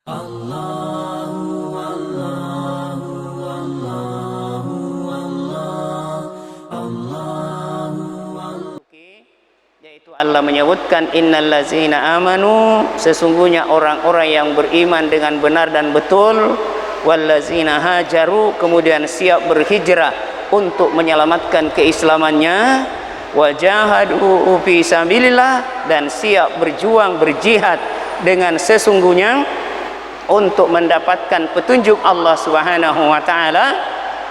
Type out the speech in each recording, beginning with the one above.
Yaitu Allah menyebutkan innallazina amanu, sesungguhnya orang-orang yang beriman dengan benar dan betul, wallazina hajaru, kemudian siap berhijrah untuk menyelamatkan keislamannya, wajahadu fi sabilillah, dan siap berjuang berjihad dengan sesungguhnya untuk mendapatkan petunjuk Allah Subhanahu wa taala,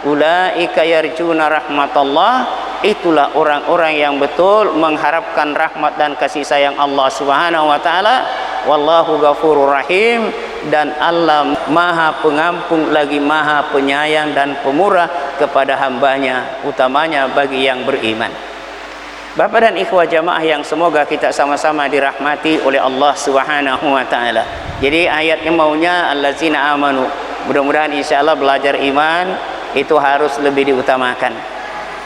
ulaika yarjuna rahmatallah, itulah orang-orang yang betul mengharapkan rahmat dan kasih sayang Allah Subhanahu wa taala. Wallahu ghafurur rahim, dan Allah Maha Pengampun lagi Maha Penyayang dan Pemurah kepada hambanya, utamanya bagi yang beriman. Bapak dan ikhwah jamaah yang semoga kita sama-sama dirahmati oleh Allah Subhanahu wa taala. Jadi ayatnya maunya allazina amanu. Mudah-mudahan insyaallah belajar iman itu harus lebih diutamakan.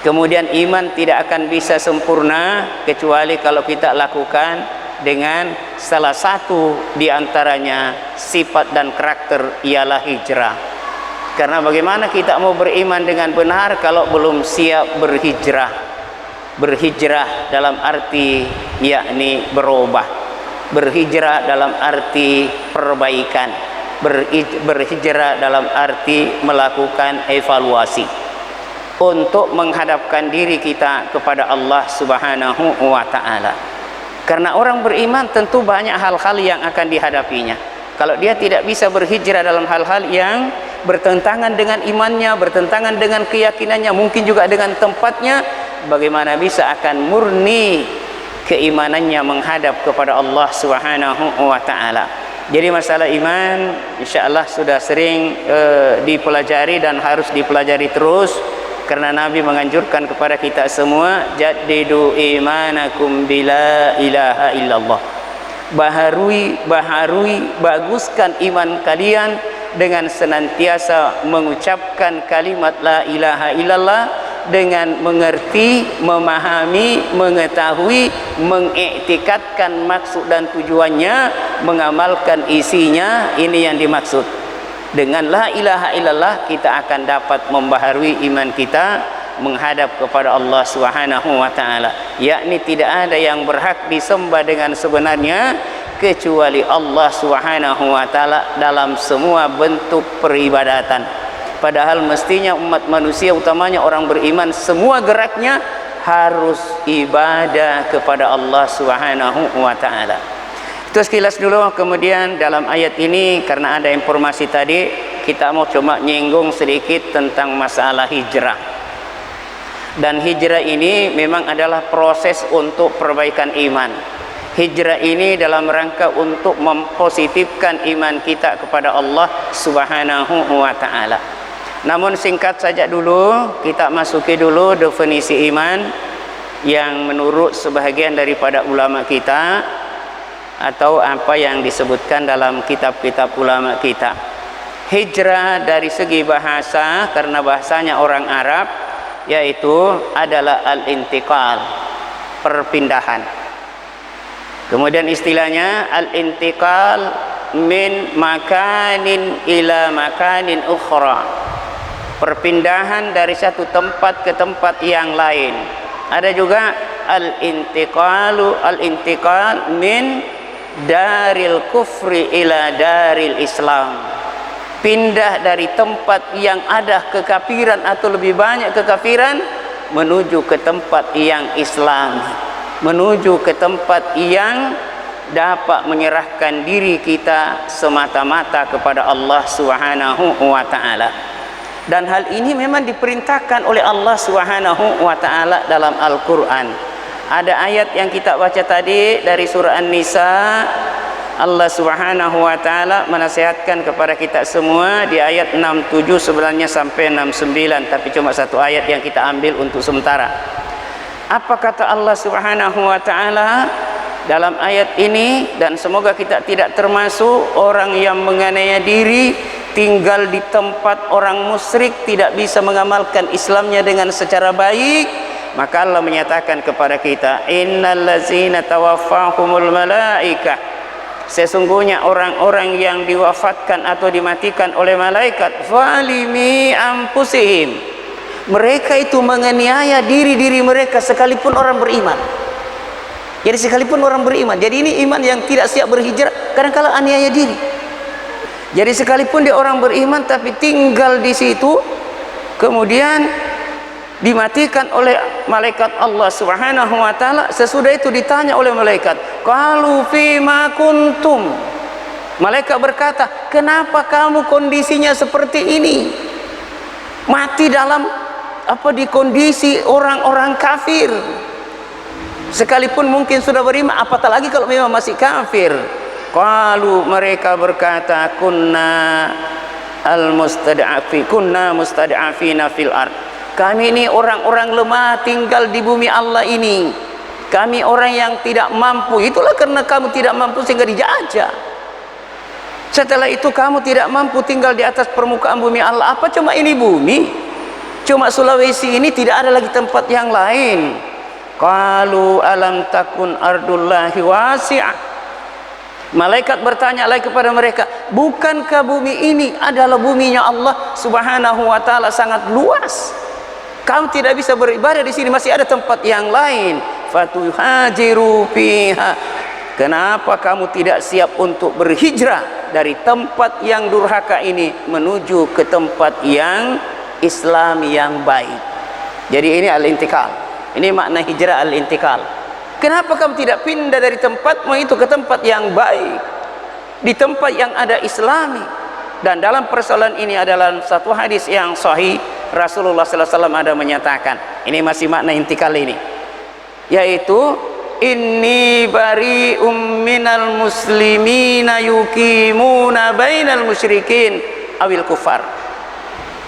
Kemudian iman tidak akan bisa sempurna kecuali kalau kita lakukan dengan salah satu di antaranya sifat dan karakter, ialah hijrah. Karena bagaimana kita mau beriman dengan benar kalau belum siap berhijrah? Berhijrah dalam arti yakni berubah, berhijrah dalam arti perbaikan, berhijrah dalam arti melakukan evaluasi untuk menghadapkan diri kita kepada Allah Subhanahu wa taala. Karena orang beriman tentu banyak hal-hal yang akan dihadapinya. Kalau dia tidak bisa berhijrah dalam hal-hal yang bertentangan dengan imannya, bertentangan dengan keyakinannya, mungkin juga dengan tempatnya, bagaimana bisa akan murni keimanannya menghadap kepada Allah Subhanahu wa taala. Jadi masalah iman insyaallah sudah sering dipelajari dan harus dipelajari terus, karena Nabi menganjurkan kepada kita semua, jaddidu imanakum bila ilaha illallah. Baharui, baguskan iman kalian dengan senantiasa mengucapkan kalimat la ilaha illallah, dengan mengerti, memahami, mengetahui, mengiktikadkan maksud dan tujuannya, mengamalkan isinya. Ini yang dimaksud. Dengan la ilaha illallah kita akan dapat membaharui iman kita menghadap kepada Allah Subhanahu wa taala. Yakni tidak ada yang berhak disembah dengan sebenarnya kecuali Allah Subhanahu wa taala dalam semua bentuk peribadatan. Padahal mestinya umat manusia, utamanya orang beriman, semua geraknya harus ibadah kepada Allah Subhanahu wa taala. Itu sekilas dulu. Kemudian dalam ayat ini, karena ada informasi tadi, kita mau cuma nyinggung sedikit tentang masalah hijrah. Dan hijrah ini memang adalah proses untuk perbaikan iman. Hijrah ini dalam rangka untuk mempositifkan iman kita kepada Allah Subhanahu wa taala. Namun singkat saja dulu, kita masuki dulu definisi iman yang menurut sebahagian daripada ulama kita, atau apa yang disebutkan dalam kitab-kitab ulama kita. Hijrah dari segi bahasa, karena bahasanya orang Arab, yaitu adalah al-intiqal, perpindahan. Kemudian istilahnya al-intiqal min makanin ila makanin ukhra, perpindahan dari satu tempat ke tempat yang lain. Ada juga al-intiqal min daril kufri ila daril Islam, pindah dari tempat yang ada kekafiran atau lebih banyak kekafiran menuju ke tempat yang Islam, menuju ke tempat yang dapat menyerahkan diri kita semata-mata kepada Allah Subhanahu wa taala. Dan hal ini memang diperintahkan oleh Allah Subhanahu wa taala dalam Al-Qur'an. Ada ayat yang kita baca tadi dari surah An-Nisa. Allah Subhanahu wa taala menasihatkan kepada kita semua di ayat 67 sebenarnya sampai 69, tapi cuma satu ayat yang kita ambil untuk sementara. Apa kata Allah Subhanahu wa taala dalam ayat ini? Dan semoga kita tidak termasuk orang yang menganiaya diri, tinggal di tempat orang musyrik, tidak bisa mengamalkan Islamnya dengan secara baik. Maka Allah menyatakan kepada kita, innallazina tawaffahumul malaikah, sesungguhnya orang-orang yang diwafatkan atau dimatikan oleh malaikat zalimi anfusihim, mereka itu menganiaya diri-diri mereka sekalipun orang beriman. Jadi sekalipun orang beriman, jadi ini iman yang tidak siap berhijrah kadang-kala aniaya diri. Jadi sekalipun dia orang beriman tapi tinggal di situ, kemudian dimatikan oleh malaikat Allah Subhanahu wa taala. Sesudah itu ditanya oleh malaikat, qalu fima kuntum. Malaikat berkata, kenapa kamu kondisinya seperti ini? Mati dalam di kondisi orang-orang kafir. Sekalipun mungkin sudah beriman, apatah lagi kalau memang masih kafir. Qalu, mereka berkata, kunna mustad'afina fil ard. Kami ini orang-orang lemah tinggal di bumi Allah ini. Kami orang yang tidak mampu. Itulah karena kamu tidak mampu sehingga dijajah. Setelah itu kamu tidak mampu tinggal di atas permukaan bumi Allah. Apa cuma ini bumi? Cuma Sulawesi ini, tidak ada lagi tempat yang lain. Qalu alam takun ardullahi wasi'ah. Malaikat bertanya lagi kepada mereka, bukankah bumi ini adalah buminya Allah Subhanahu wa taala sangat luas? Kamu tidak bisa beribadah di sini, masih ada tempat yang lain. Fatuhajiru fiha. Kenapa kamu tidak siap untuk berhijrah dari tempat yang durhaka ini menuju ke tempat yang Islam yang baik? Jadi ini al-intikal. Ini makna hijrah al-intikal. Kenapa kamu tidak pindah dari tempatmu itu ke tempat yang baik, di tempat yang ada Islami? Dan dalam persoalan ini adalah satu hadis yang sahih, Rasulullah sallallahu alaihi wasallam ada menyatakan, ini masih makna intikal ini, yaitu inni bari'um minal muslimina yuqimuna bainal musyrikin awil kufar.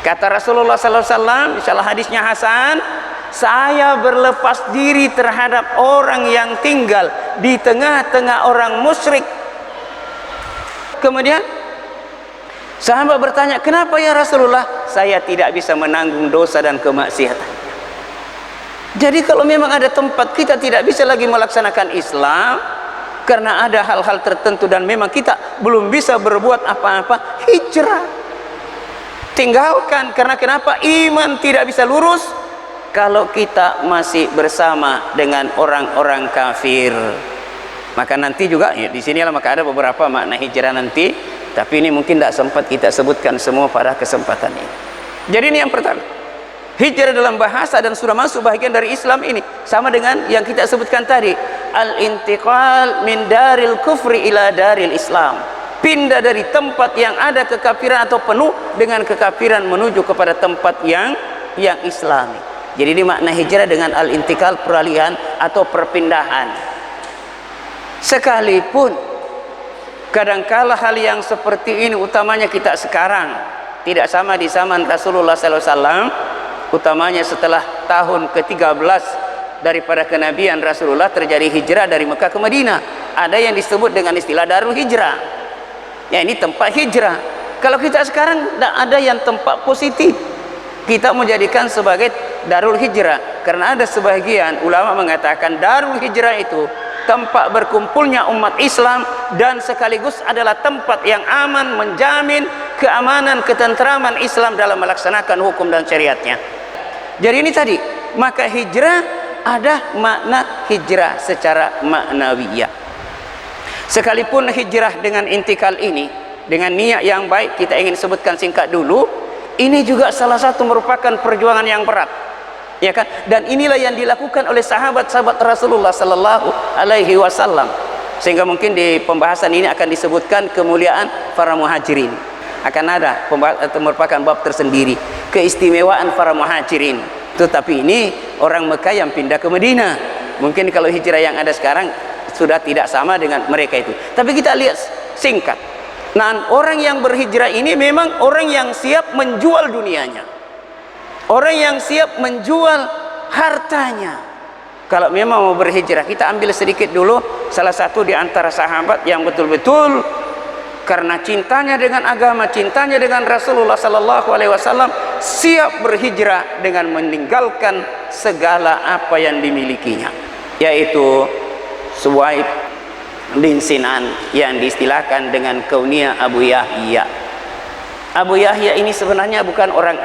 Kata Rasulullah sallallahu alaihi wasallam, insyaallah hadisnya hasan, saya berlepas diri terhadap orang yang tinggal di tengah-tengah orang musyrik. Kemudian sahabat bertanya, kenapa ya Rasulullah? Saya tidak bisa menanggung dosa dan kemaksiatan. Jadi kalau memang ada tempat kita tidak bisa lagi melaksanakan Islam karena ada hal-hal tertentu dan memang kita belum bisa berbuat apa-apa, hijrah, tinggalkan. Karena kenapa? Iman tidak bisa lurus kalau kita masih bersama dengan orang-orang kafir. Maka nanti juga ya, di sinilah maka ada beberapa makna hijrah nanti, tapi ini mungkin tidak sempat kita sebutkan semua pada kesempatan ini. Jadi ini yang pertama, hijrah dalam bahasa dan sudah masuk bagian dari Islam ini, sama dengan yang kita sebutkan tadi, al-intiqal min daril kufri ila daril Islam. Pindah dari tempat yang ada kekafiran atau penuh dengan kekafiran menuju kepada tempat yang Islami. Jadi ini makna hijrah dengan al-intikal, peralihan atau perpindahan. Sekalipun kadangkala hal yang seperti ini, utamanya kita sekarang, tidak sama di zaman Rasulullah SAW, utamanya setelah tahun ke-13 daripada kenabian Rasulullah terjadi hijrah dari Mekah ke Madinah. Ada yang disebut dengan istilah darul hijrah. Ya, ini tempat hijrah. Kalau kita sekarang tidak ada yang tempat positif, kita menjadikan sebagai darul hijrah, karena ada sebagian ulama mengatakan darul hijrah itu tempat berkumpulnya umat Islam dan sekaligus adalah tempat yang aman, menjamin keamanan, ketentraman Islam dalam melaksanakan hukum dan syariatnya. Jadi ini tadi, maka hijrah ada makna hijrah secara maknawiyah. Sekalipun hijrah dengan intikal ini dengan niat yang baik, kita ingin sebutkan singkat dulu, ini juga salah satu merupakan perjuangan yang berat, ya kan? Dan inilah yang dilakukan oleh sahabat-sahabat Rasulullah sallallahu alaihi wasallam. Sehingga mungkin di pembahasan ini akan disebutkan kemuliaan para muhajirin. Akan ada merupakan bab tersendiri, keistimewaan para muhajirin. Tetapi ini orang Mekah yang pindah ke Madinah. Mungkin kalau hijrah yang ada sekarang sudah tidak sama dengan mereka itu. Tapi kita lihat singkat. Nah, orang yang berhijrah ini memang orang yang siap menjual dunianya, orang yang siap menjual hartanya. Kalau memang mau berhijrah, kita ambil sedikit dulu salah satu di antara sahabat yang betul-betul karena cintanya dengan agama, cintanya dengan Rasulullah sallallahu alaihi wasallam, siap berhijrah dengan meninggalkan segala apa yang dimilikinya, yaitu Suwaib bin Sinan yang diistilahkan dengan kunyah Abu Yahya. Abu Yahya ini sebenarnya bukan orang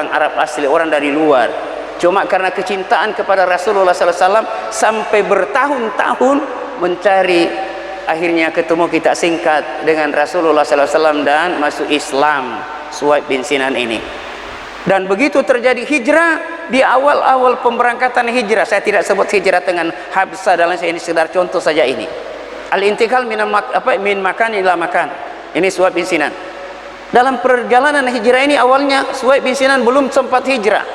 Arab asli, orang dari luar. Cuma karena kecintaan kepada Rasulullah SAW sampai bertahun-tahun mencari, akhirnya ketemu, kita singkat, dengan Rasulullah SAW dan masuk Islam, Suhaib bin Sinan ini. Dan begitu terjadi hijrah, di awal-awal pemberangkatan hijrah, saya tidak sebut hijrah dengan Habsah dalam saya, ini sekedar contoh saja ini. Al-intiqal min makan ila makan. Ini Suhaib bin Sinan. Dalam perjalanan hijrah ini awalnya Suhaib bin Sinan belum sempat hijrah.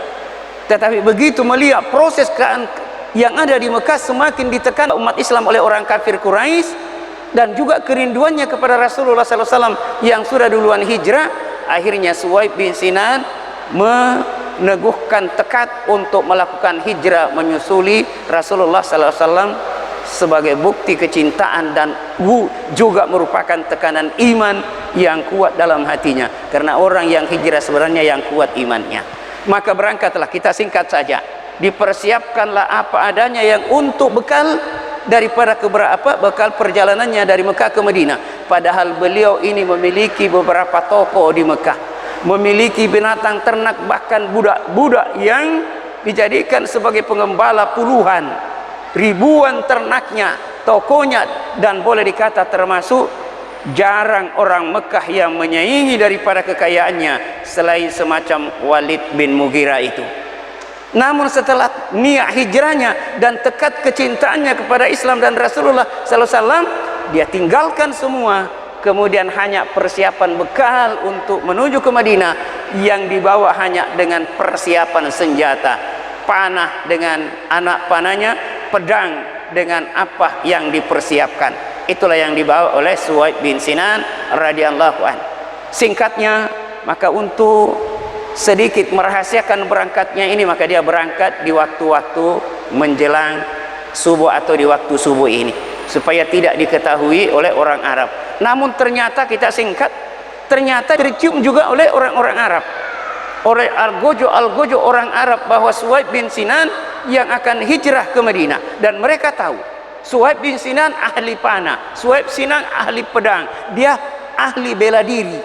Tetapi begitu melihat proses yang ada di Mekah semakin ditekan umat Islam oleh orang kafir Quraisy, dan juga kerinduannya kepada Rasulullah SAW yang sudah duluan hijrah, akhirnya Suhaib bin Sinan meneguhkan tekad untuk melakukan hijrah menyusuli Rasulullah SAW sebagai bukti kecintaan dan juga merupakan tekanan iman yang kuat dalam hatinya, karena orang yang hijrah sebenarnya yang kuat imannya. Maka berangkatlah, kita singkat saja, dipersiapkanlah apa adanya yang untuk bekal daripada bekal perjalanannya dari Mekah ke Madinah. Padahal beliau ini memiliki beberapa toko di Mekah, memiliki binatang ternak, bahkan budak-budak yang dijadikan sebagai pengembala puluhan ribuan ternaknya, tokonya, dan boleh dikata termasuk jarang orang Mekah yang menyaingi daripada kekayaannya selain semacam Walid bin Mughirah itu. Namun setelah niat hijrahnya dan tekad kecintaannya kepada Islam dan Rasulullah SAW, dia tinggalkan semua, kemudian hanya persiapan bekal untuk menuju ke Madinah yang dibawa hanya dengan persiapan senjata, panah dengan anak panahnya, pedang dengan apa yang dipersiapkan. Itulah yang dibawa oleh Suhaib bin Sinan radhiyallahu an. Singkatnya, maka untuk sedikit merahasiakan berangkatnya ini, maka dia berangkat di waktu-waktu menjelang subuh atau di waktu subuh ini, supaya tidak diketahui oleh orang Arab. Namun ternyata, kita singkat, ternyata tercium juga oleh orang-orang Arab, oleh algojo orang Arab, bahwa Suhaib bin Sinan yang akan hijrah ke Madinah. Dan mereka tahu Suhaib bin Sinan ahli panah, Suhaib Sinan ahli pedang, dia ahli bela diri,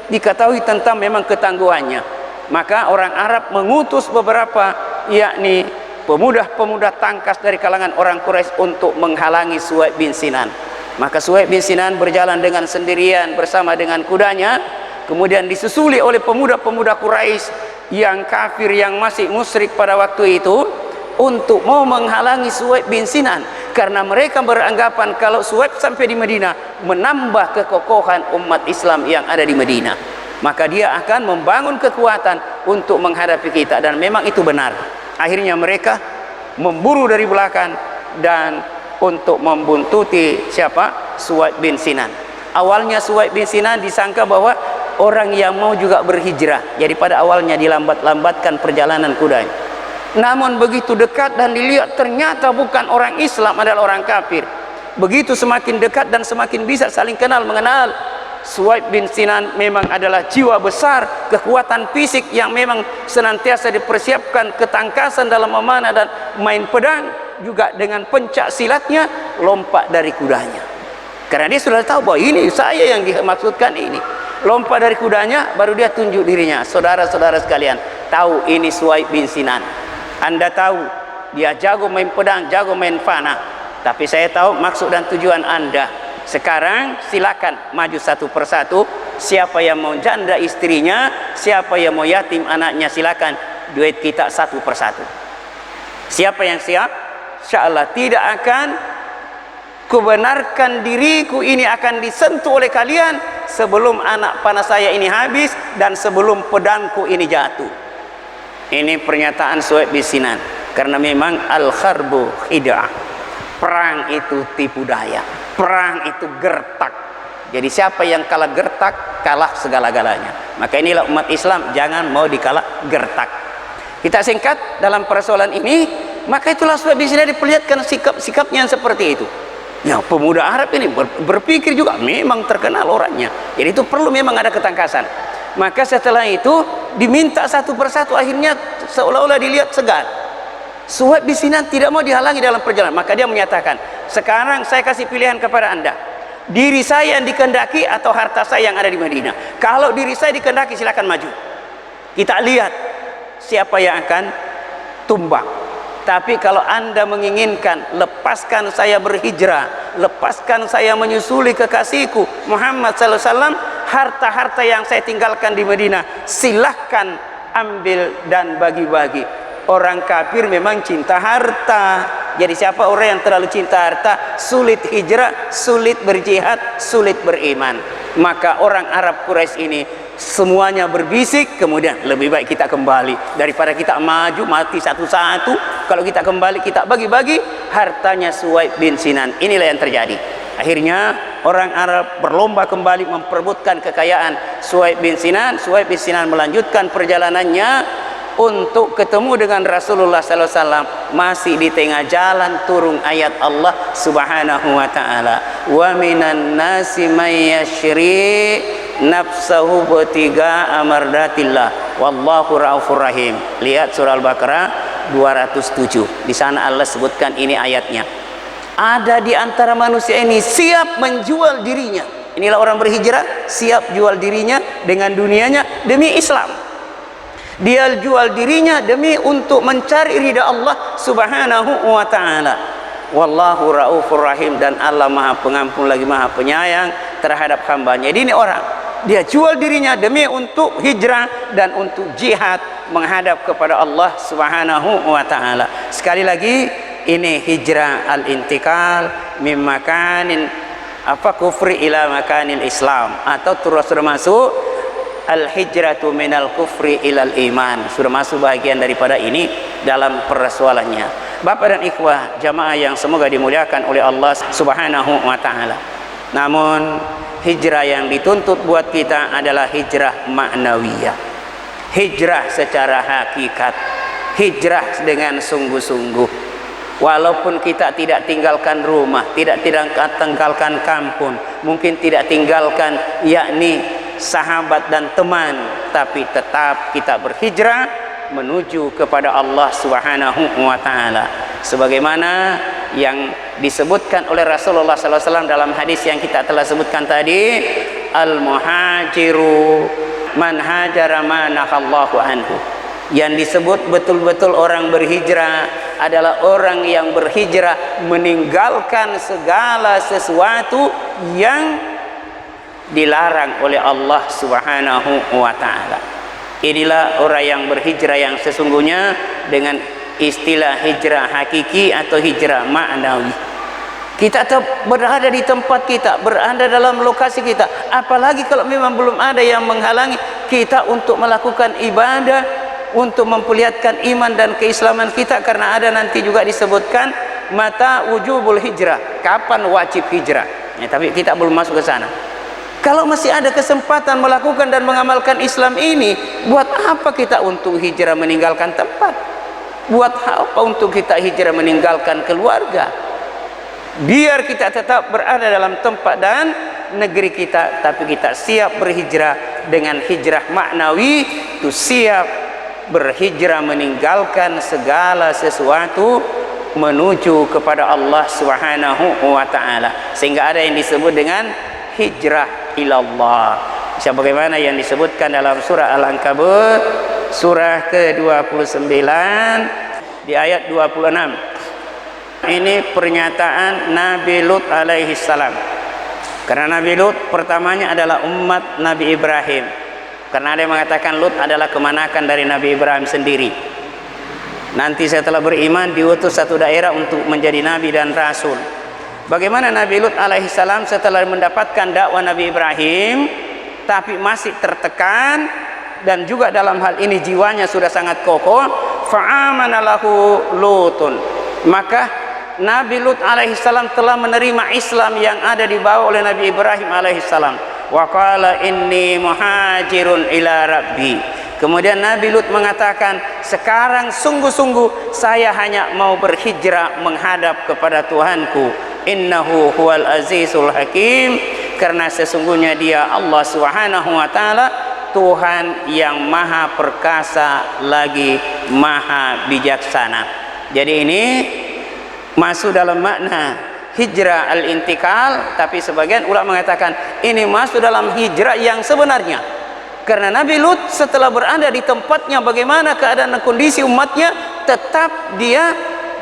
diketahui tentang memang ketangguhannya. Maka orang Arab mengutus beberapa, yakni pemuda-pemuda tangkas dari kalangan orang Quraisy untuk menghalangi Suhaib bin Sinan. Maka Suhaib bin Sinan berjalan dengan sendirian bersama dengan kudanya, kemudian disusuli oleh pemuda-pemuda Quraisy yang kafir, yang masih musyrik pada waktu itu, untuk mau menghalangi Suhaib bin Sinan, karena mereka beranggapan kalau Suhaib sampai di Madinah menambah kekokohan umat Islam yang ada di Madinah, maka dia akan membangun kekuatan untuk menghadapi kita. Dan memang itu benar. Akhirnya mereka memburu dari belakang dan untuk membuntuti siapa? Suhaib bin Sinan. Awalnya Suhaib bin Sinan disangka bahwa orang yang mau juga berhijrah, jadi pada awalnya dilambat-lambatkan perjalanan kudanya. Namun begitu dekat dan dilihat ternyata bukan orang Islam, adalah orang kafir. Begitu semakin dekat dan semakin bisa saling kenal mengenal, Suhaib bin Sinan memang adalah jiwa besar, kekuatan fisik yang memang senantiasa dipersiapkan, ketangkasan dalam memanah dan main pedang, juga dengan pencak silatnya, lompat dari kudanya. Karena dia sudah tahu bahwa ini saya yang dimaksudkan ini. Lompat dari kudanya, baru dia tunjuk dirinya. Saudara-saudara sekalian, tahu ini Suhaib bin Sinan. Anda tahu dia jago main pedang, jago main panah, tapi saya tahu maksud dan tujuan Anda. Sekarang silakan maju satu persatu. Siapa yang mau janda istrinya, siapa yang mau yatim anaknya, silakan duit kita satu persatu. Siapa yang siap? Insyaallah tidak akan kubenarkan diriku ini akan disentuh oleh kalian sebelum anak panah saya ini habis dan sebelum pedangku ini jatuh. Ini pernyataan Suhaib bin Sinan, karena memang al-kharbu khid'ah, perang itu tipu daya, perang itu gertak. Jadi siapa yang kalah gertak, kalah segala-galanya. Maka inilah umat Islam, jangan mau dikalah gertak. Kita singkat dalam persoalan ini, maka itulah Suhaib bin Sinan diperlihatkan sikap-sikapnya yang seperti itu. Ya, pemuda Arab ini berpikir juga memang terkenal orangnya, jadi itu perlu memang ada ketangkasan. Maka setelah itu diminta satu persatu, akhirnya seolah-olah dilihat segan. Suhaib bin Sinan tidak mau dihalangi dalam perjalanan, maka dia menyatakan, Sekarang saya kasih pilihan kepada anda, diri saya yang dikehendaki atau harta saya yang ada di Madinah. Kalau diri saya dikehendaki, silakan maju, kita lihat siapa yang akan tumbang. Tapi kalau anda menginginkan, lepaskan saya berhijrah, lepaskan saya menyusuli kekasihku Muhammad sallallahu alaihi wasallam, harta-harta yang saya tinggalkan di Madinah silahkan ambil dan bagi-bagi. Orang kafir memang cinta harta. Jadi siapa orang yang terlalu cinta harta, sulit hijrah, sulit berjihad, sulit beriman. Maka orang Arab Quraisy ini semuanya berbisik, kemudian lebih baik kita kembali daripada kita maju mati satu-satu. Kalau kita kembali, kita bagi-bagi hartanya Suwaid bin Sinan. Inilah yang terjadi. Akhirnya orang Arab berlomba kembali memperebutkan kekayaan Suwaid bin Sinan. Suwaid bin Sinan melanjutkan perjalanannya untuk ketemu dengan Rasulullah sallallahu alaihi wasallam. Masih di tengah jalan turun ayat Allah Subhanahu wa taala, wa minan nasi may yashri nafsahu butiga amardatillah wallahu raufur rahim. Lihat surah Al-Baqarah 207. Di sana Allah sebutkan ini ayatnya. Ada di antara manusia ini siap menjual dirinya. Inilah orang berhijrah, siap jual dirinya dengan dunianya demi Islam. Dia jual dirinya demi untuk mencari ridha Allah Subhanahu wa taala. Wallahu raufur rahim, dan Allah Maha Pengampun lagi Maha Penyayang terhadap hambanya. Jadi ini orang, dia jual dirinya demi untuk hijrah dan untuk jihad menghadap kepada Allah Subhanahu wa taala. Sekali lagi, ini hijrah al-intikal min makanin kufri ila makanil Islam, atau terus masuk al-hijratu minal kufri ilal iman. Sudah masuk bagian daripada ini dalam persoalannya. Bapak dan ikhwah jamaah yang semoga dimuliakan oleh Allah Subhanahu wa taala. Namun hijrah yang dituntut buat kita adalah hijrah ma'nawiyah. Hijrah secara hakikat, hijrah dengan sungguh-sungguh. Walaupun kita tidak tinggalkan rumah, tidak tinggalkan kampung, mungkin tidak tinggalkan yakni sahabat dan teman, tapi tetap kita berhijrah menuju kepada Allah Subhanahu wa taala. Sebagaimana yang disebutkan oleh Rasulullah sallallahu alaihi wasallam dalam hadis yang kita telah sebutkan tadi, al-muhajiru man hajara ma nahallahu anhu. Yang disebut betul-betul orang berhijrah adalah orang yang berhijrah meninggalkan segala sesuatu yang dilarang oleh Allah Subhanahu wa taala. Inilah orang yang berhijrah yang sesungguhnya dengan istilah hijrah hakiki atau hijrah ma'nawi. Kita tetap berada di tempat kita, berada dalam lokasi kita. Apalagi kalau memang belum ada yang menghalangi kita untuk melakukan ibadah, untuk memperlihatkan iman dan keislaman kita, karena ada nanti juga disebutkan mata wujubul hijrah, kapan wajib hijrah. Ya, tapi kita belum masuk ke sana. Kalau masih ada kesempatan melakukan dan mengamalkan Islam ini, buat apa kita untuk hijrah meninggalkan tempat? Buat apa untuk kita hijrah meninggalkan keluarga? Biar kita tetap berada dalam tempat dan negeri kita, tapi kita siap berhijrah dengan hijrah maknawi, itu siap berhijrah meninggalkan segala sesuatu menuju kepada Allah Subhanahu wa taala. Sehingga ada yang disebut dengan hijrah ilallah, sebagaimana yang disebutkan dalam surah Al-Ankabut surah ke-29 di ayat 26. Ini pernyataan Nabi Lut alaihi salam. Karena Nabi Lut pertamanya adalah umat Nabi Ibrahim, karena ada yang mengatakan Lut adalah kemanakan dari Nabi Ibrahim sendiri. Nanti setelah beriman diutus satu daerah untuk menjadi nabi dan rasul. Bagaimana Nabi Lut alaihissalam setelah mendapatkan dakwah Nabi Ibrahim tapi masih tertekan, dan juga dalam hal ini jiwanya sudah sangat kokoh, fa'amana lahu Lutun, maka Nabi Lut alaihissalam telah menerima Islam yang ada dibawa oleh Nabi Ibrahim alaihissalam. Wa qala inni muhajirun ila rabbi. Kemudian Nabi Lut mengatakan, sekarang sungguh-sungguh saya hanya mau berhijrah menghadap kepada Tuhanku. Innahu huwal azizul hakim, karena sesungguhnya dia Allah Subhanahu wa taala Tuhan yang maha perkasa lagi maha bijaksana. Jadi ini masuk dalam makna hijrah al-intikal, tapi sebagian ulama mengatakan ini masuk dalam hijrah yang sebenarnya. Karena Nabi Lut setelah berada di tempatnya, bagaimana keadaan dan kondisi umatnya, tetap dia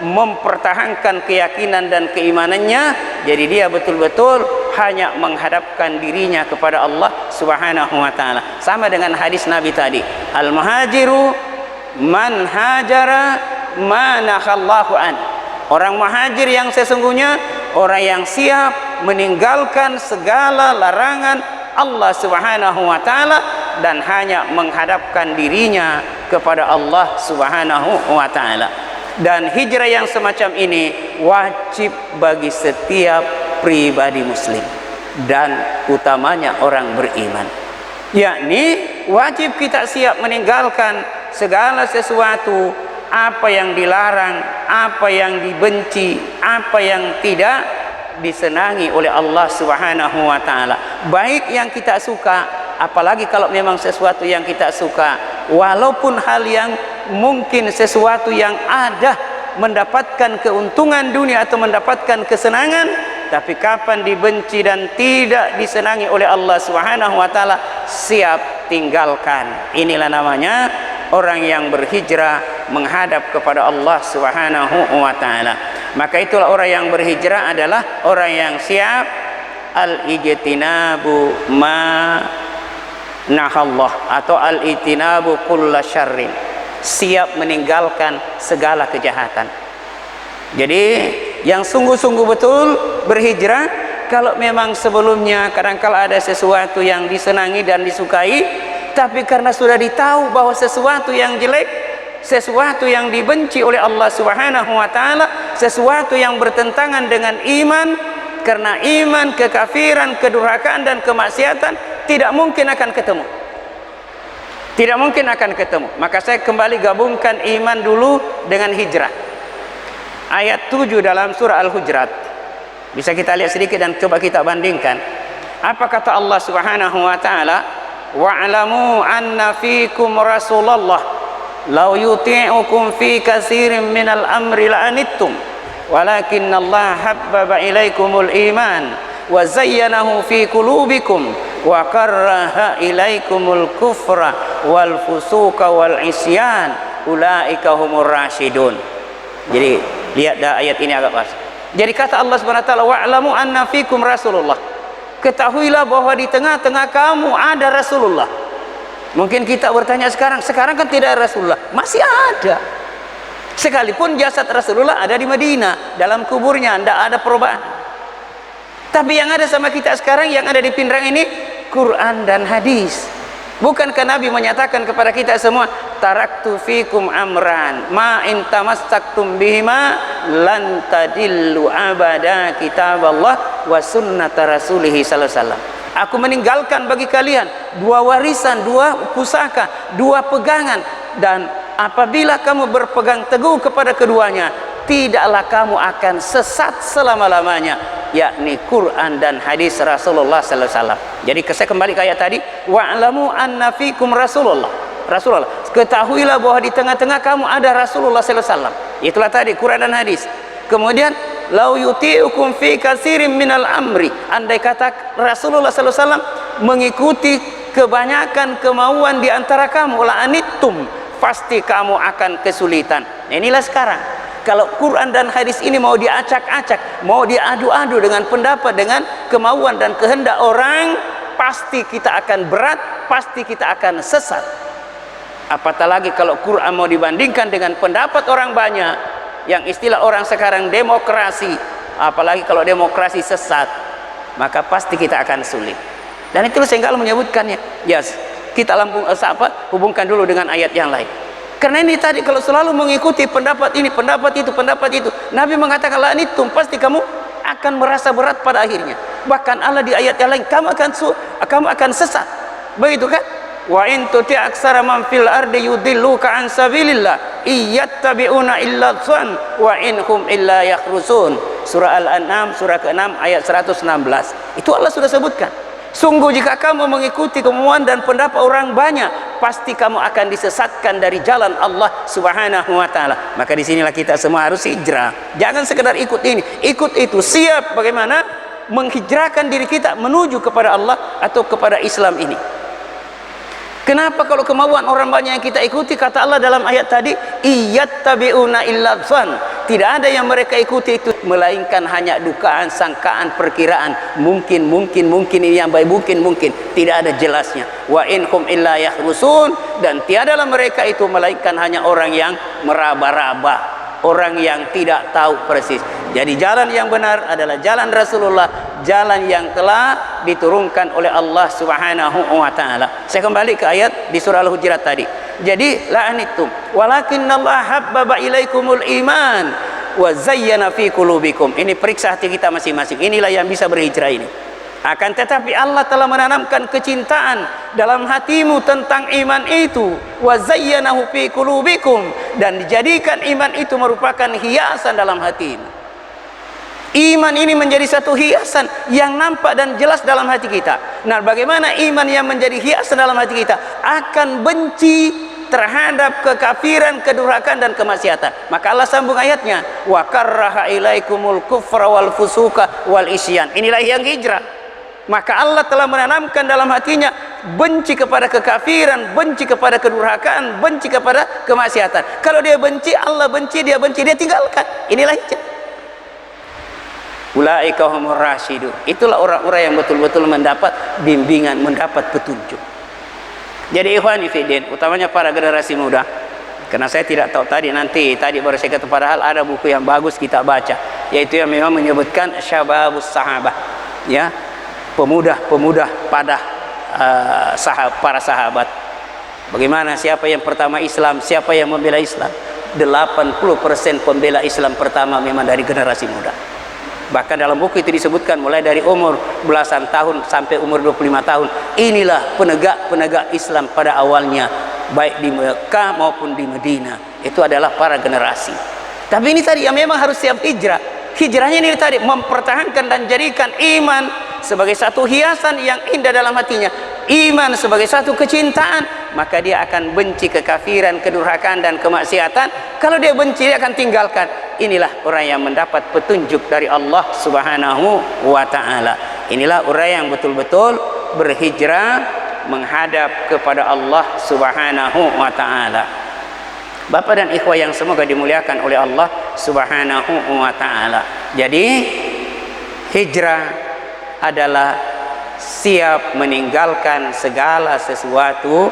mempertahankan keyakinan dan keimanannya. Jadi dia betul-betul hanya menghadapkan dirinya kepada Allah Subhanahu wa taala. Sama dengan hadis Nabi tadi, al-muhajiru man hajara ma nahallahu an. Orang muhajir yang sesungguhnya orang yang siap meninggalkan segala larangan Allah Subhanahu wa taala dan hanya menghadapkan dirinya kepada Allah Subhanahu wa taala. Dan hijrah yang semacam ini wajib bagi setiap pribadi muslim dan utamanya orang beriman. Yakni wajib kita siap meninggalkan segala sesuatu, apa yang dilarang, apa yang dibenci, apa yang tidak disenangi oleh Allah Subhanahu wa taala. Baik yang kita suka, apalagi kalau memang sesuatu yang kita suka, walaupun hal yang mungkin sesuatu yang ada mendapatkan keuntungan dunia atau mendapatkan kesenangan, tapi kapan dibenci dan tidak disenangi oleh Allah Subhanahu wa taala, siap tinggalkan. Inilah namanya orang yang berhijrah menghadap kepada Allah Subhanahu wa taala. Maka itulah orang yang berhijrah adalah orang yang siap al-ijtinabu ma nahallah atau al-ijtinabu kulla syarrin, siap meninggalkan segala kejahatan. Jadi yang sungguh-sungguh betul berhijrah, kalau memang sebelumnya kadangkala ada sesuatu yang disenangi dan disukai, tapi karena sudah ditahu bahwa sesuatu yang jelek, sesuatu yang dibenci oleh Allah Subhanahu wa taala, sesuatu yang bertentangan dengan iman, karena iman, kekafiran, kedurhakaan dan kemaksiatan tidak mungkin akan ketemu. Tidak mungkin akan ketemu. Maka saya kembali gabungkan iman dulu dengan hijrah. Ayat 7 dalam surah Al-Hujurat. Bisa kita lihat sedikit dan coba kita bandingkan. Apa kata Allah Subhanahu wa taala? Wa'lamu anna fikum Rasulullah law yuti'ukum fi katsirin minal amri la'anittum walakinnallaha habbaba ilaikumul iman wa zayyanahu fi qulubikum wa karraha ilaikumul kufra wal fusuqa wal isyan ulaika humur rasyidun. Jadi lihat dah ayat ini agak pas. Jadi kata Allah Subhanahu wa taala, wa'lamu anna fikum Rasulullah, ketahuilah bahwa di tengah-tengah kamu ada Rasulullah. Mungkin kita bertanya sekarang kan tidak ada Rasulullah. Masih ada. Sekalipun jasad Rasulullah ada di Madinah, dalam kuburnya, tidak ada perubahan. Tapi yang ada sama kita sekarang, yang ada di Pindrang ini, Quran dan hadis. Bukankah Nabi menyatakan kepada kita semua, taraktu fikum amran ma in tamassaktum bihima lan tadillu abada kitaballah wa sunnata rasulih sallallahu alaihi wasallam. Aku meninggalkan bagi kalian dua warisan, dua pusaka, dua pegangan, dan apabila kamu berpegang teguh kepada keduanya, tidaklah kamu akan sesat selama-lamanya, yakni Quran dan hadis Rasulullah sallallahu alaihi wasallam. Jadi saya kembali ke ayat tadi, wa'lamu anna fikum Rasulullah. Ketahuilah bahwa di tengah-tengah kamu ada Rasulullah sallallahu alaihi wasallam. Itulah tadi Quran dan hadis. Kemudian lau yuti'ukum fi katsirin minal amri, andai kata Rasulullah sallallahu alaihi wasallam mengikuti kebanyakan kemauan di antara kamu, la'anittum, pasti kamu akan kesulitan. Nah, inilah sekarang kalau Quran dan hadis ini mau diacak-acak, mau diadu-adu dengan pendapat, dengan kemauan dan kehendak orang, pasti kita akan berat, pasti kita akan sesat. Apatah lagi kalau Quran mau dibandingkan dengan pendapat orang banyak, yang istilah orang sekarang demokrasi, apalagi kalau demokrasi sesat, maka pasti kita akan sulit. Dan itu saya nggak menyebutkannya. Yes, kita hubungkan dulu dengan ayat yang lain. Karena ini tadi kalau selalu mengikuti pendapat ini, pendapat itu, Nabi mengatakan la'anitum, pasti kamu akan merasa berat pada akhirnya. Bahkan Allah di ayat yang lain, kamu akan sesat. Begitu kan? Wa in tuti' aksara man fil ardi yudilluka an sabilillah iyattabi'una illa dhann wa inhum illa yakhrusun. Surah Al-An'am surah ke-6 ayat 116. Itu Allah sudah sebutkan. Sungguh jika kamu mengikuti kemauan dan pendapat orang banyak, pasti kamu akan disesatkan dari jalan Allah Subhanahu wa taala. Maka disinilah kita semua harus hijrah. Jangan sekedar ikut ini, ikut itu. Siap bagaimana menghijrahkan diri kita menuju kepada Allah atau kepada Islam ini. Kenapa kalau kemauan orang banyak yang kita ikuti? Kata Allah dalam ayat tadi, iyattabi'una illa dhann. Tidak ada yang mereka ikuti itu melainkan hanya dugaan, sangkaan, perkiraan. Mungkin ini yang baik, mungkin tidak ada jelasnya. Wa inhum illa yahrusun, dan tiadalah mereka itu melainkan hanya orang yang meraba-raba, orang yang tidak tahu persis. Jadi jalan yang benar adalah jalan Rasulullah, jalan yang telah diturunkan oleh Allah Subhanahu wa taala. Saya kembali ke ayat di surah Al-Hujurat tadi. Jadi la'anitum walakinnallaha habbaba ilaikumul iman wa zayyana fi qulubikum. Ini periksa hati kita masing-masing. Inilah yang bisa berhijrah ini. Akan tetapi Allah telah menanamkan kecintaan dalam hatimu tentang iman itu, wa zayyanahu fi qulubikum, dan dijadikan iman itu merupakan hiasan dalam hatimu. Iman ini menjadi satu hiasan yang nampak dan jelas dalam hati kita. Nah, bagaimana iman yang menjadi hiasan dalam hati kita? Akan benci terhadap kekafiran, kedurhakaan dan kemaksiatan. Maka Allah sambung ayatnya, wa karraha ilaikumul kufra wal fusuka wal isyan. Inilah yang hijrah. Maka Allah telah menanamkan dalam hatinya benci kepada kekafiran, benci kepada kedurhakaan, benci kepada kemaksiatan. Kalau dia benci, Allah benci, dia tinggalkan. Inilah hijrah. Ulaika humur rasyidun. Itulah orang-orang yang betul-betul mendapat bimbingan, mendapat petunjuk. Jadi ikhwani fiddin, utamanya para generasi muda, karena saya tidak tahu tadi baru saya kata, padahal ada buku yang bagus kita baca, yaitu yang memang menyebutkan syababus sahabah, ya, pemuda pada para sahabat. Bagaimana, siapa yang pertama Islam, siapa yang membela Islam? 80% pembela Islam pertama memang dari generasi muda. Bahkan dalam buku itu disebutkan mulai dari umur belasan tahun sampai umur 25 tahun. Inilah penegak Islam pada awalnya, baik di Mekah maupun di Medina. Itu adalah para generasi. Tapi ini tadi yang memang harus siap hijrah. Hijrahnya ini tadi mempertahankan dan jadikan iman sebagai satu hiasan yang indah dalam hatinya. Iman sebagai satu kecintaan, maka dia akan benci kekafiran, kedurhakaan dan kemaksiatan. Kalau dia benci, dia akan tinggalkan. Inilah orang yang mendapat petunjuk dari Allah Subhanahu wa taala. Inilah orang yang betul-betul berhijrah menghadap kepada Allah Subhanahu wa taala. Bapak dan ikhwah yang semoga dimuliakan oleh Allah Subhanahu wa taala. Jadi hijrah adalah siap meninggalkan segala sesuatu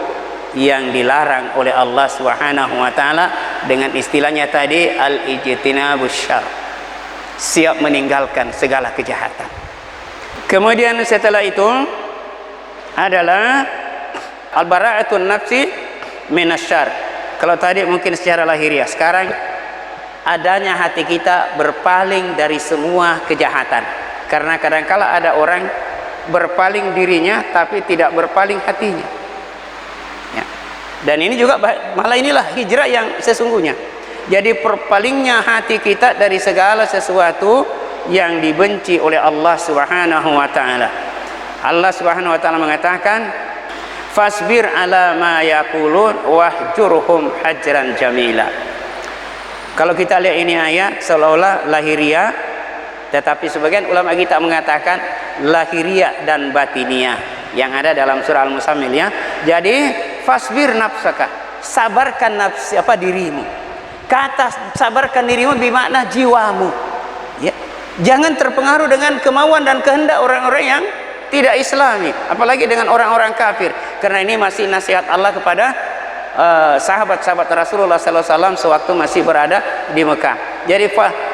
yang dilarang oleh Allah Subhanahu wa taala, dengan istilahnya tadi al-ijtinabus syarr. Siap meninggalkan segala kejahatan. Kemudian setelah itu adalah al-bara'atun nafsi minasyarr. Kalau tadi mungkin secara lahiriah, sekarang adanya hati kita berpaling dari semua kejahatan. Karena kadangkala ada orang berpaling dirinya tapi tidak berpaling hatinya, ya. Dan ini juga malah inilah hijrah yang sesungguhnya. Jadi perpalingnya hati kita dari segala sesuatu yang dibenci oleh Allah Subhanahu wa taala. Allah Subhanahu wa taala mengatakan, fasbir ala ma yaqulun wahjurhum hajran jamila. Kalau kita lihat ini ayat seolah-olah lahiriah, tetapi sebagian ulama kita mengatakan lahiriah dan batiniah yang ada dalam surah Al-Muzammil, ya. Jadi fasbir nafsaka, sabarkan dirimu. Kata sabarkan dirimu bermakna jiwamu, ya. Jangan terpengaruh dengan kemauan dan kehendak orang-orang yang tidak Islami, apalagi dengan orang-orang kafir. Karena ini masih nasihat Allah kepada sahabat-sahabat Rasulullah SAW sewaktu masih berada di Mekah. Jadi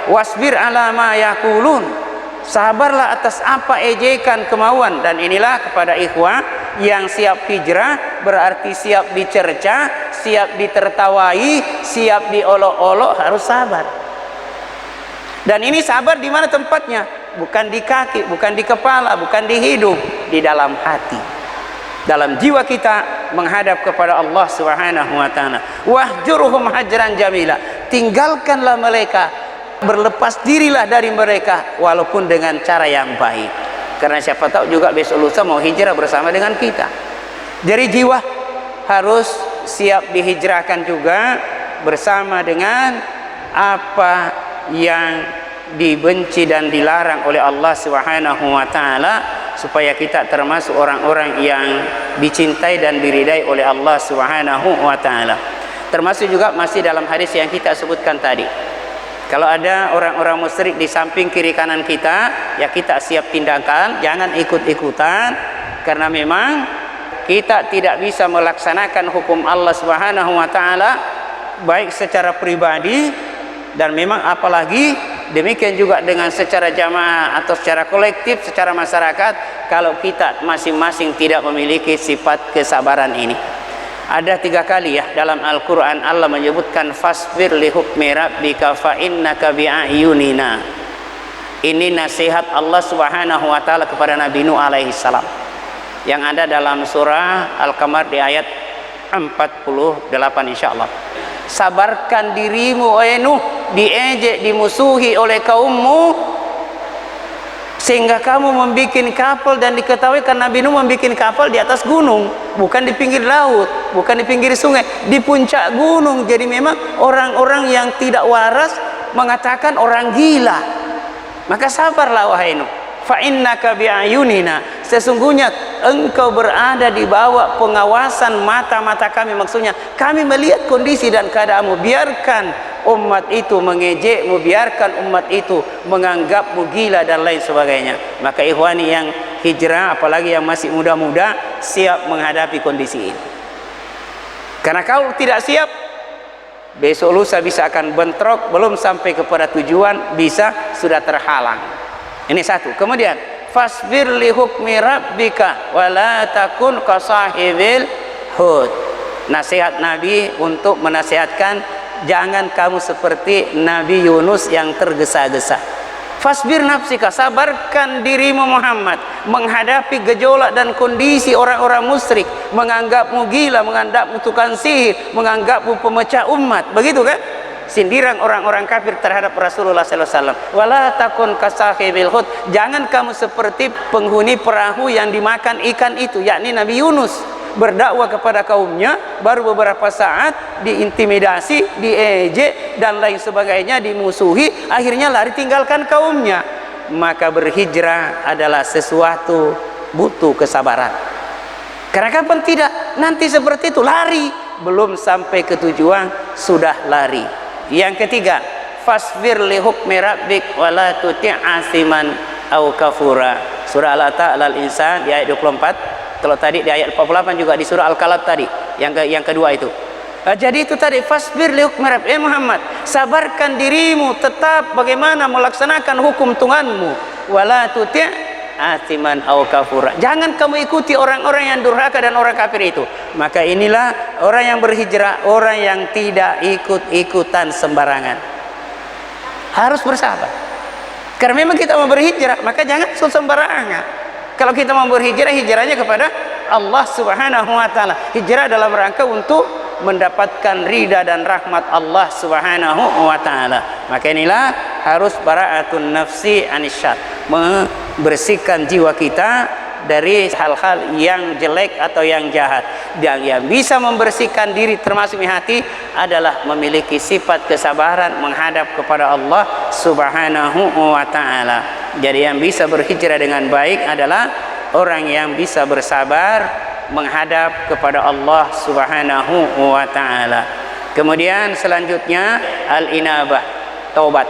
wasbir ala ma yaqulun, sabarlah atas apa ejekan kemauan. Dan inilah kepada ikhwah yang siap hijrah, berarti siap dicerca, siap ditertawai, siap diolok-olok, harus sabar. Dan ini sabar di mana tempatnya? Bukan di kaki, bukan di kepala, bukan di hidung, di dalam hati, dalam jiwa kita menghadap kepada Allah Subhanahu wa taala. Wahjurhum hajran jamila, tinggalkanlah mereka, berlepas dirilah dari mereka walaupun dengan cara yang baik. Karena siapa tahu juga besok lusa mau hijrah bersama dengan kita. Dari jiwa harus siap dihijrahkan juga bersama dengan apa yang dibenci dan dilarang oleh Allah Subhanahu wa taala, supaya kita termasuk orang-orang yang dicintai dan diridai oleh Allah Subhanahu wa taala. Termasuk juga masih dalam hadis yang kita sebutkan tadi, kalau ada orang-orang musyrik di samping kiri kanan kita, ya kita siap tindakan, jangan ikut-ikutan, karena memang kita tidak bisa melaksanakan hukum Allah Subhanahu wa taala baik secara pribadi, dan memang apalagi demikian juga dengan secara jamaah atau secara kolektif, secara masyarakat, kalau kita masing-masing tidak memiliki sifat kesabaran ini. Ada 3 kali ya dalam Al-Quran Allah menyebutkan fasbir li hukmi rabbika fa innaka bi'ayunina. Ini nasihat Allah Subhanahu wa taala kepada Nabi Nuh alaihi salam yang ada dalam surah Al-Qamar di ayat 48 insyaallah. Sabarkan dirimu wahai Nuh, diejek, dimusuhi oleh kaummu, sehingga kamu membuat kapal, dan diketahui kan Nabi Nuh membuat kapal di atas gunung, bukan di pinggir laut, bukan di pinggir sungai, di puncak gunung. Jadi memang orang-orang yang tidak waras mengatakan orang gila. Maka sabarlah wahai Nuh, fa innaka bi'ayunina, sesungguhnya engkau berada di bawah pengawasan mata-mata kami. Maksudnya kami melihat kondisi dan keadaanmu. Biarkan umat itu mengejekmu, biarkan umat itu menganggapmu gila dan lain sebagainya. Maka ikhwani yang hijrah, apalagi yang masih muda-muda, siap menghadapi kondisi ini. Karena kalau tidak siap, besok lusa bisa akan bentrok, belum sampai kepada tujuan bisa sudah terhalang. Ini satu. Kemudian fasbir li hukmi rabbika wa la takun kasahibil hud. Nasihat Nabi untuk menasihatkan, jangan kamu seperti Nabi Yunus yang tergesa-gesa. Fasbir nafsika, sabarkan dirimu Muhammad menghadapi gejolak dan kondisi orang-orang musyrik, menganggapmu gila, menganggapmu tukang sihir, menganggapmu pemecah umat. Begitu kan? Sindiran orang-orang kafir terhadap Rasulullah sallallahu alaihi wasallam. Wala takun kasahibil hud, jangan kamu seperti penghuni perahu yang dimakan ikan itu, yakni Nabi Yunus. Berdakwah kepada kaumnya, baru beberapa saat diintimidasi, diejek dan lain sebagainya, dimusuhi, akhirnya lari tinggalkan kaumnya. Maka berhijrah adalah sesuatu butuh kesabaran. Karena kapan tidak, nanti seperti itu lari, belum sampai ke tujuan sudah lari. Yang ketiga, fasbir li hukmi rabbik wa la tuti' asiman au kafura. Surah Al-Ta'ala Al-Insan di ayat 24. Kalau tadi di ayat 48 juga di surah Al-Kalab tadi, yang kedua itu. Jadi itu tadi, fasbir li hukmi rabbik, Muhammad, sabarkan dirimu tetap bagaimana melaksanakan hukum Tuhanmu. Wala tuti' asiman au kafura, jangan kamu ikuti orang-orang yang durhaka dan orang kafir itu. Maka inilah orang yang berhijrah, orang yang tidak ikut-ikutan sembarangan, harus bersabar. Karena memang kita mau berhijrah, maka jangan sembarangan. Kalau kita mau berhijrah, hijrahnya kepada Allah Subhanahu wa taala. Hijrah dalam rangka untuk mendapatkan ridha dan rahmat Allah Subhanahu wa taala. Maka inilah harus bara'atun nafsi anisyad, membersihkan jiwa kita dari hal-hal yang jelek atau yang jahat. Dan yang bisa membersihkan diri termasuk di hati adalah memiliki sifat kesabaran menghadap kepada Allah Subhanahu wa taala. Jadi yang bisa berhijrah dengan baik adalah orang yang bisa bersabar menghadap kepada Allah Subhanahu wa taala. Kemudian selanjutnya al-inabah, taubat.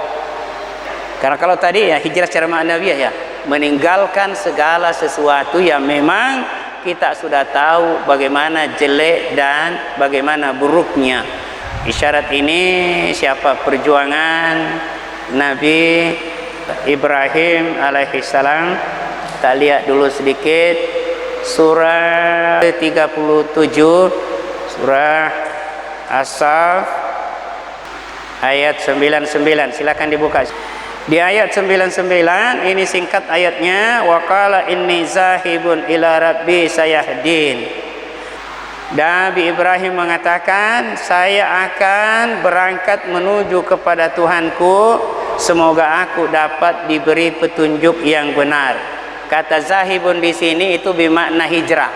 Karena kalau tadi ya hijrah secara ma'nawiyah ya, meninggalkan segala sesuatu yang memang kita sudah tahu bagaimana jelek dan bagaimana buruknya. Isyarat ini siapa perjuangan Nabi Ibrahim alaihissalam. Kita lihat dulu sedikit surah 37, surah As-Saff ayat 99. Silakan dibuka. Di ayat 99 ini singkat ayatnya, wa qala inni zahibun ila rabbi sayahdin. Nabi Ibrahim mengatakan, saya akan berangkat menuju kepada Tuhanku, semoga aku dapat diberi petunjuk yang benar. Kata zahibun di sini itu bermakna hijrah.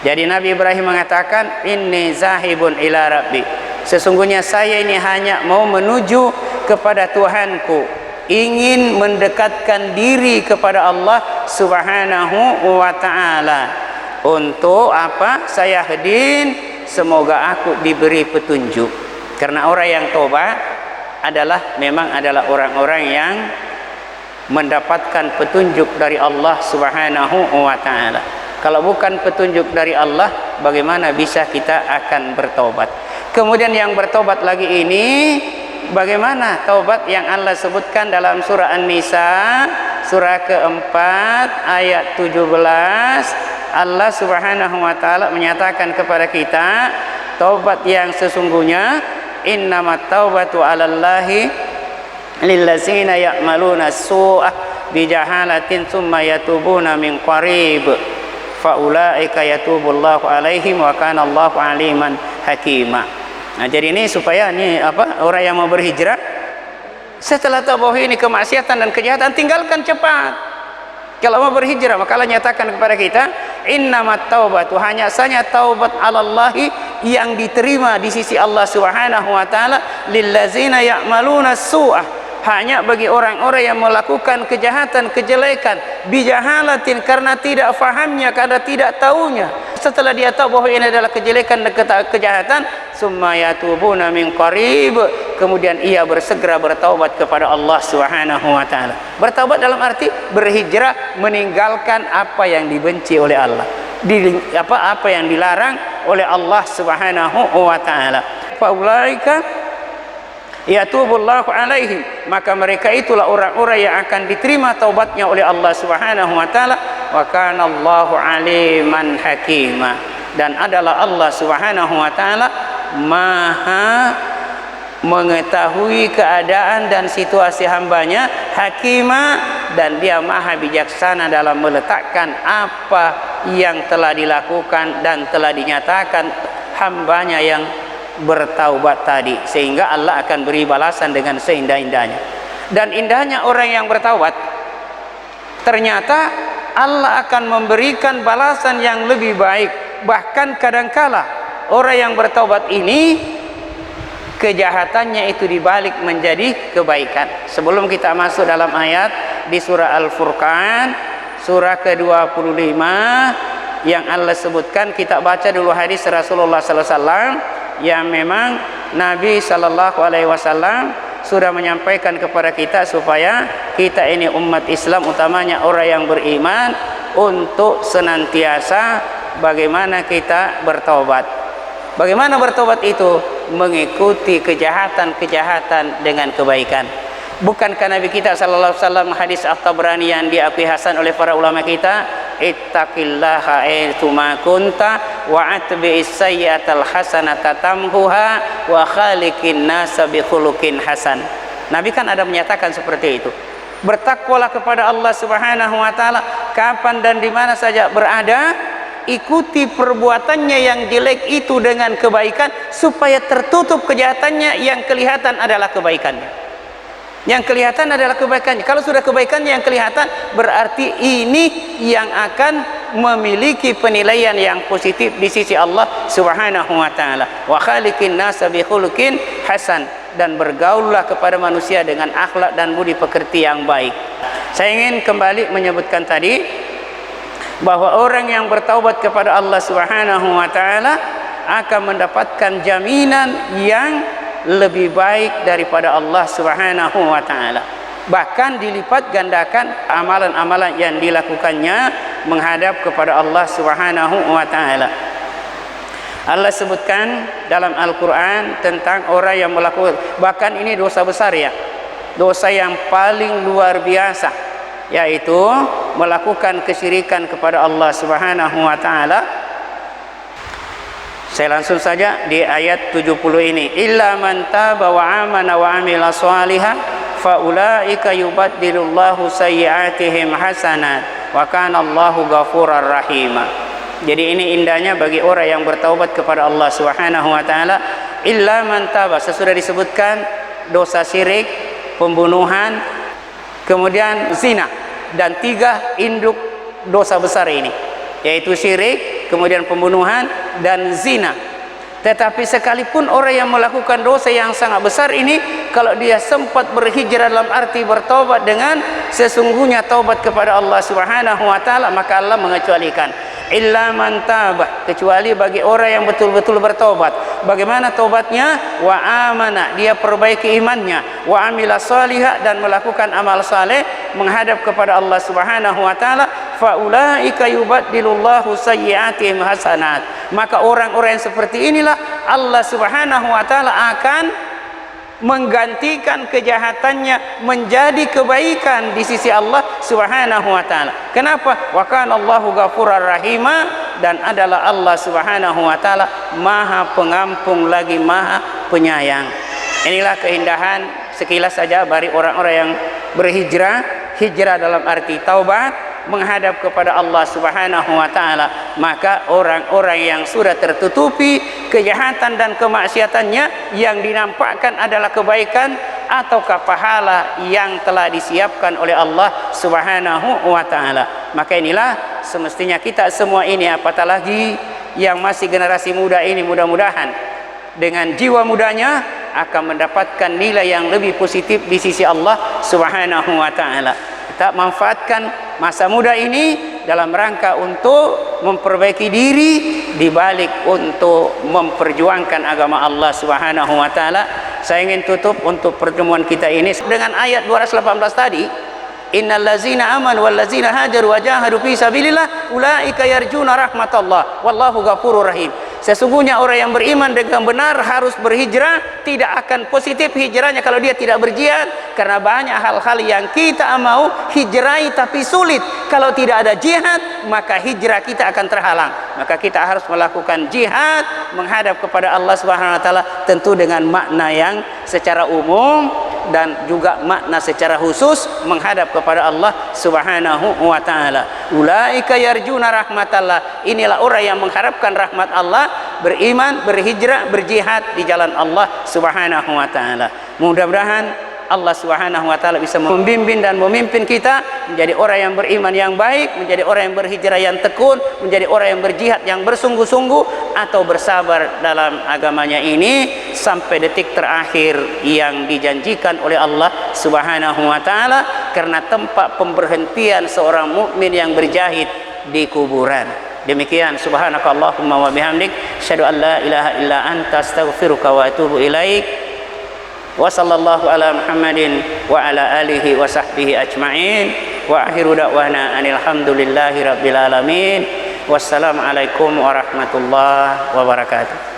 Jadi Nabi Ibrahim mengatakan, inni zahibun ila rabbi, sesungguhnya saya ini hanya mau menuju kepada Tuhanku, ingin mendekatkan diri kepada Allah Subhanahu wa ta'ala. Untuk apa? Saya hedin, semoga aku diberi petunjuk. Karena orang yang tobat memang adalah orang-orang yang mendapatkan petunjuk dari Allah Subhanahu wa ta'ala. Kalau bukan petunjuk dari Allah, bagaimana bisa kita akan bertobat? Kemudian yang bertobat lagi ini, bagaimana taubat yang Allah sebutkan dalam surah An-Nisa, surah keempat ayat 17. Allah Subhanahu wa ta'ala menyatakan kepada kita, taubat yang sesungguhnya, innamat taubatu 'alallahi lillazina ya'maluna su'a bijahalatin tsumma yatubuna min qarib faulaika yatubullahu 'alaihim wa kana Allahu 'aliman hakima. Nah, jadi ini supaya orang yang mau berhijrah setelah tahu bahwa ini kemaksiatan dan kejahatan, tinggalkan cepat. Kalau mau berhijrah, maka Allah nyatakan kepada kita, innamat taubatu, hanya saja taubat 'alallahi yang diterima di sisi Allah Subhanahu wa ta'ala, lillazina ya'maluna su'a, hanya bagi orang-orang yang melakukan kejahatan, kejelekan, bijahalatin, karena tidak fahamnya, karena tidak tahunya. Setelah dia tahu bahwa ini adalah kejelekan dan kejahatan, summa yatubuna min qarib, kemudian ia bersegera bertaubat kepada Allah Subhanahu wa ta'ala. Bertaubat dalam arti berhijrah, meninggalkan apa yang dibenci oleh Allah, apa yang dilarang oleh Allah Subhanahu wa ta'ala. Faulaika yatubullahu alaihim, maka mereka itulah orang-orang yang akan diterima taubatnya oleh Allah Subhanahu wa ta'ala. Wa kana Allahu aliman hakima, dan adalah Allah Subhanahu wa ta'ala maha mengetahui keadaan dan situasi hambanya, hakima, dan dia maha bijaksana dalam meletakkan apa yang telah dilakukan dan telah dinyatakan hambanya yang bertaubat tadi, sehingga Allah akan beri balasan dengan seindah-indahnya. Dan indahnya orang yang bertaubat, ternyata Allah akan memberikan balasan yang lebih baik. Bahkan kadangkala orang yang bertaubat ini, kejahatannya itu dibalik menjadi kebaikan. Sebelum kita masuk dalam ayat di surah Al-Furqan, surah ke-25 yang Allah sebutkan, kita baca dulu hadis Rasulullah sallallahu alaihi wasallam yang memang Nabi sallallahu alaihi wasallam sudah menyampaikan kepada kita supaya kita ini umat Islam, utamanya orang yang beriman, untuk senantiasa bagaimana kita bertobat. Bagaimana bertobat itu? Mengikuti kejahatan-kejahatan dengan kebaikan. Bukankah Nabi kita sallallahu alaihi wasallam, hadis At-Tabrani yang diakui hasan oleh para ulama kita, ittaqillaha aituma kunta wa atbi'is sayyi'atal hasanata tamhuha wa khaliqin nasa bi khuluqin hasan. Nabi kan ada menyatakan seperti itu. Bertakwalah kepada Allah Subhanahu wa ta'ala kapan dan di mana saja berada, ikuti perbuatannya yang jelek itu dengan kebaikan, supaya tertutup kejahatannya, yang kelihatan adalah kebaikannya. Yang kelihatan adalah kebaikannya. Kalau sudah kebaikannya yang kelihatan, berarti ini yang akan memiliki penilaian yang positif di sisi Allah Subhanahu wa ta'ala. Wa khaliqin nasa bi khuluqin hasan, dan bergaullah kepada manusia dengan akhlak dan budi pekerti yang baik. Saya ingin kembali menyebutkan tadi bahwa orang yang bertaubat kepada Allah Subhanahu wa ta'ala akan mendapatkan jaminan yang lebih baik daripada Allah Subhanahu wa ta'ala. Bahkan dilipat gandakan amalan-amalan yang dilakukannya menghadap kepada Allah Subhanahu wa ta'ala. Allah sebutkan dalam Al-Quran tentang orang yang melakukan, bahkan ini dosa besar ya, dosa yang paling luar biasa, yaitu melakukan kesyirikan kepada Allah Subhanahu wa ta'ala. Saya langsung saja di ayat 70 ini, illa man taba wa amana wa amila shalihan fa ulaika yubaddilullahu sayyi'atihim hasanat wa kana Allahu ghafurar rahima. Jadi ini indahnya bagi orang yang bertaubat kepada Allah Subhanahu wa taala. Illa man taba, sesudah disebutkan dosa syirik, pembunuhan, kemudian zina, dan 3 induk dosa besar ini, yaitu syirik, kemudian pembunuhan dan zina. Tetapi sekalipun orang yang melakukan dosa yang sangat besar ini, kalau dia sempat berhijrah dalam arti bertobat dengan sesungguhnya taubat kepada Allah Subhanahu wa taala, maka Allah mengecualikan illa man tabah, kecuali bagi orang yang betul-betul bertobat. Bagaimana taubatnya? Wa amana, dia perbaiki imannya, wa amila salihah, dan melakukan amal saleh menghadap kepada Allah Subhanahu wa taala, fa ulaika yubaddilullahu sayyi'atihim hasanat. Maka orang-orang yang seperti inilah Allah Subhanahu wa taala akan menggantikan kejahatannya menjadi kebaikan di sisi Allah Subhanahu wa taala. Kenapa? Wa kana Allahu ghafurar rahima, dan adalah Allah Subhanahu wa taala Maha Pengampun lagi Maha Penyayang. Inilah keindahan sekilas saja bagi orang-orang yang berhijrah. Hijrah dalam arti taubat menghadap kepada Allah Subhanahu wa taala. Maka orang-orang yang sudah tertutupi kejahatan dan kemaksiatannya, yang dinampakkan adalah kebaikan ataukah pahala yang telah disiapkan oleh Allah Subhanahu wa taala. Maka inilah semestinya kita semua ini, apatah lagi yang masih generasi muda ini, mudah-mudahan dengan jiwa mudanya akan mendapatkan nilai yang lebih positif di sisi Allah Subhanahu wa taala. Kita manfaatkan masa muda ini dalam rangka untuk memperbaiki diri, dibalik untuk memperjuangkan agama Allah Subhanahu wa taala. Saya ingin tutup untuk pertemuan kita ini dengan ayat 218 tadi. Innal ladzina amanu wal ladzina hajaru wa jahadu fi sabilillah ulaika yarjuna rahmatallah wallahu ghafurur rahim. Sesungguhnya orang yang beriman dengan benar harus berhijrah, tidak akan positif hijrahnya kalau dia tidak berjihad, karena banyak hal-hal yang kita mau hijrahi tapi sulit. Kalau tidak ada jihad, maka hijrah kita akan terhalang. Maka kita harus melakukan jihad menghadap kepada Allah Subhanahu wa taala, tentu dengan makna yang secara umum dan juga makna secara khusus menghadap kepada Allah Subhanahu wa taala. Ulaika yarjuna rahmatallah. Inilah orang yang mengharapkan rahmat Allah, beriman, berhijrah, berjihad di jalan Allah Subhanahu wa taala. Mudah-mudahan Allah Subhanahu wa taala bisa membimbing dan memimpin kita menjadi orang yang beriman yang baik, menjadi orang yang berhijrah yang tekun, menjadi orang yang berjihad yang bersungguh-sungguh atau bersabar dalam agamanya ini sampai detik terakhir yang dijanjikan oleh Allah Subhanahu wa taala, karena tempat pemberhentian seorang mukmin yang berjihad di kuburan. Demikian, subhanakallahumma wa bihamdik, asyhadu an la ilaha illa anta, astaghfiruka wa atubu ilaik. Wa sallallahu ala Muhammadin wa ala alihi wa sahbihi ajma'in. Wa akhiru da'wana anil hamdulillahi rabbil alamin. Wassalamu alaikum warahmatullahi wabarakatuh.